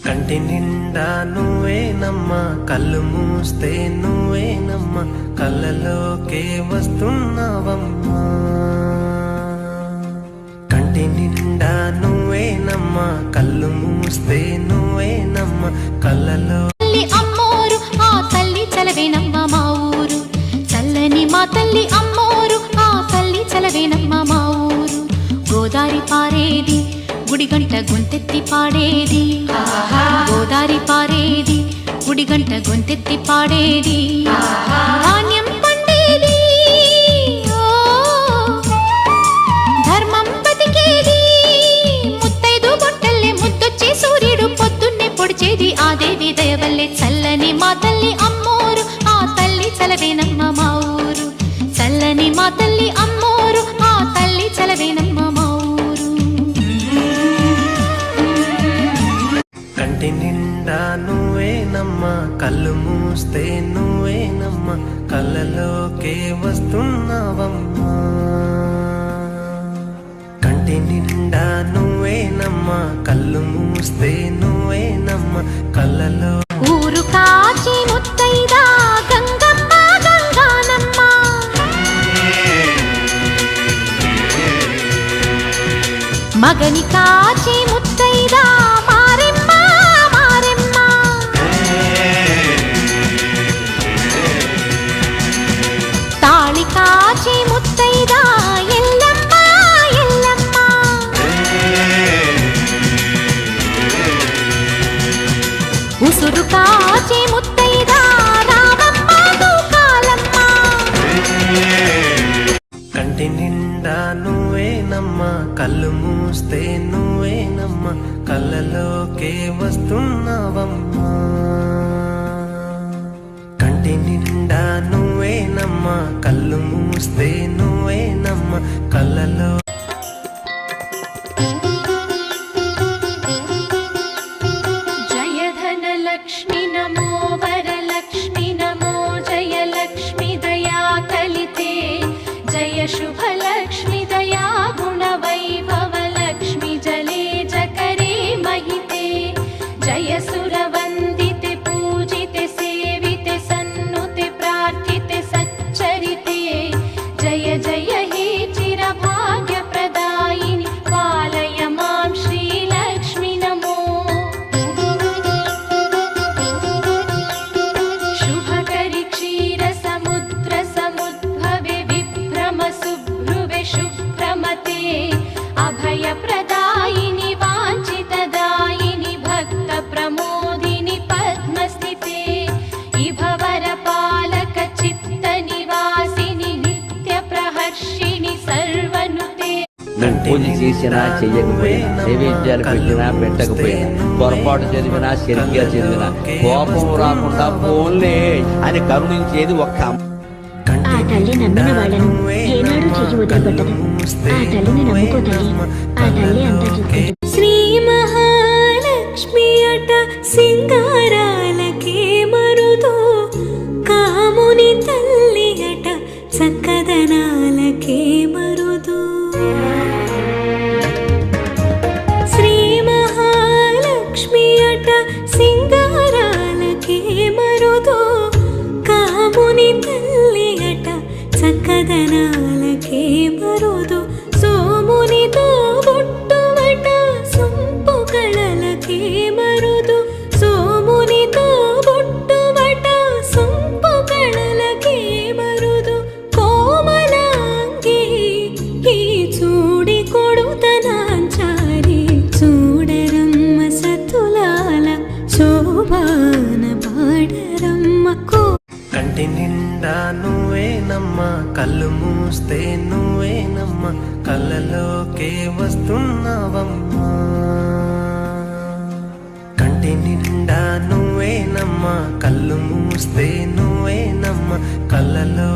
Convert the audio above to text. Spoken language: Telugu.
కంటి నిండా నువ్వేనమ్మా, కళ్ళు మూస్తే నువ్వేనమ్మా, కళ్ళలోకే వస్తున్నావమ్మా. కంటి నిండా నువ్వేనమ్మా, కళ్ళు మూస్తే నువ్వేనమ్మా, కళ్ళలో అమ్మోరు ఆ తల్లి చలవేనమ్మ మా ఊరు. చల్లని మా తల్లి అమ్మోరు ఆ తల్లి చలవేనమ్మ మా ఊరు. గోదారి పారేది గుడిగంట గొంతెత్తి పాడేది, గోదారి పారేది గుడిగంట గొంతెత్తి పాడేది. ధాన్యం పండేది ధర్మం బతికేది, ముత్తైదు బొట్టల్లే ముద్దొచ్చే సూర్యుడు పొద్దున్నే పొడిచేది. ఆ దేవి దయవల్లే చల్లని మా తల్లి అమ్మోరు ఆ తల్లి చలవేనమ్మ మా ఊరు. చల్లని మా తల్లి అమ్మోరు ఆ తల్లి చలవేనమ్మ మా ఊరు. కంటి నిండా నువ్వేనమ్మా, కళ్ళు మూస్తే నువ్వేనమ్మా, కళ్ళలోకే వస్తున్నావమ్మా. కంటి నిండా నువ్వేనమ్మా, కళ్ళు మూస్తే నువ్వేనమ్మా, కళ్ళలో ఊరు కాచి ముత్తైదా గంగమ్మ గంగానమ్మ, మగని కాచి ముత్తైదా మారెమ్మ మారెమ్మ, తాళి కాచి ముత్తైదా ఎల్లమ్మ ఎల్లమ్మ, ఉసురు కాచి ముత్తైదా రామమ్మ దూకాలమ్మ. కంటి నిండా నువ్వేనమ్మా, కళ్ళు మూస్తే నువ్వేనమ్మా, కళ్ళలోకే వస్తున్నావమ్మా. కంటి నిండా నువ్వేనమ్మా, కళ్ళు మూస్తే నువ్వేనమ్మా, కళ్ళలో జయ ధనలక్ష్మి నమో వరలక్ష్మి నమో, జయ లక్ష్మి దయా కలితే, జయ శుభలక్ష్మి దయా గుణ వైభవ లక్ష్మి జలే జకరే మహితే, జయ సురవందితే పూజితే సేవితే సన్నుతే ప్రార్థితే సచ్చరితే, జయ జయ హే చిర భాగ్య ప్రదాయిని పాలయ మాం శ్రీలక్ష్మి నమో. శుభకరి క్షీర సముద్ర సముద్భవే విభ్రమ శుభ్రువే శుభ్రమతే, అభయ ప్రదాయిని వాంఛితదాయిని భక్త ప్రమోదిని పద్మస్థితే, ఇభవర పాలక చిత్త నివాసిని నిత్య ప్రహర్షిణి సర్వనుతే. పూజ చేసినా చెయ్యకపోయినా, నైవేద్యాలు పెట్టినా పెట్టకపోయినా, పొరపాటు చదివినా సరిగ్గా చదివినా, కోపం రాకుండా పోన్లే అని కరుణించేది ఒక్క ఆ తల్లి నమ్మిన వాళ్ళను ఏనాడు చెయ్యి వదిలిపెట్టదు. ఆ తల్లిని నమ్ముకో తల్లి, ఆ తల్లి అంతా చూసుకుంటుంది. శ్రీ మహాలక్ష్మి అట సింగారాలకే మరుదో, కాముని తల్లి అట చక్కదనాలకే మరుదో. శ్రీ మహాలక్ష్మి అట సింగారాలకే మరుదో, కాముని తల్లి అట చక్కదనాలకే మరుదో. సోమునితో బొట్టువట సొంపు కళలకే మరుదు, సోమునితో బొట్టువట సొంపు కళలకే మరుదు. కోమలాంగి ఈ చూడి కొడుతనాంచారి, చూడరమ్మ సతులాల శోభాన పాడరమ్మ. కంటి నిండా నువ్వేనమ్మా, కళ్ళు మూస్తే నువ్వేనమ్మా, కళ్ళలోకే వస్తున్నావమ్మా. కంటి నిండా నువ్వేనమ్మా, కళ్ళు మూస్తే నువ్వేనమ్మా, కళ్ళలో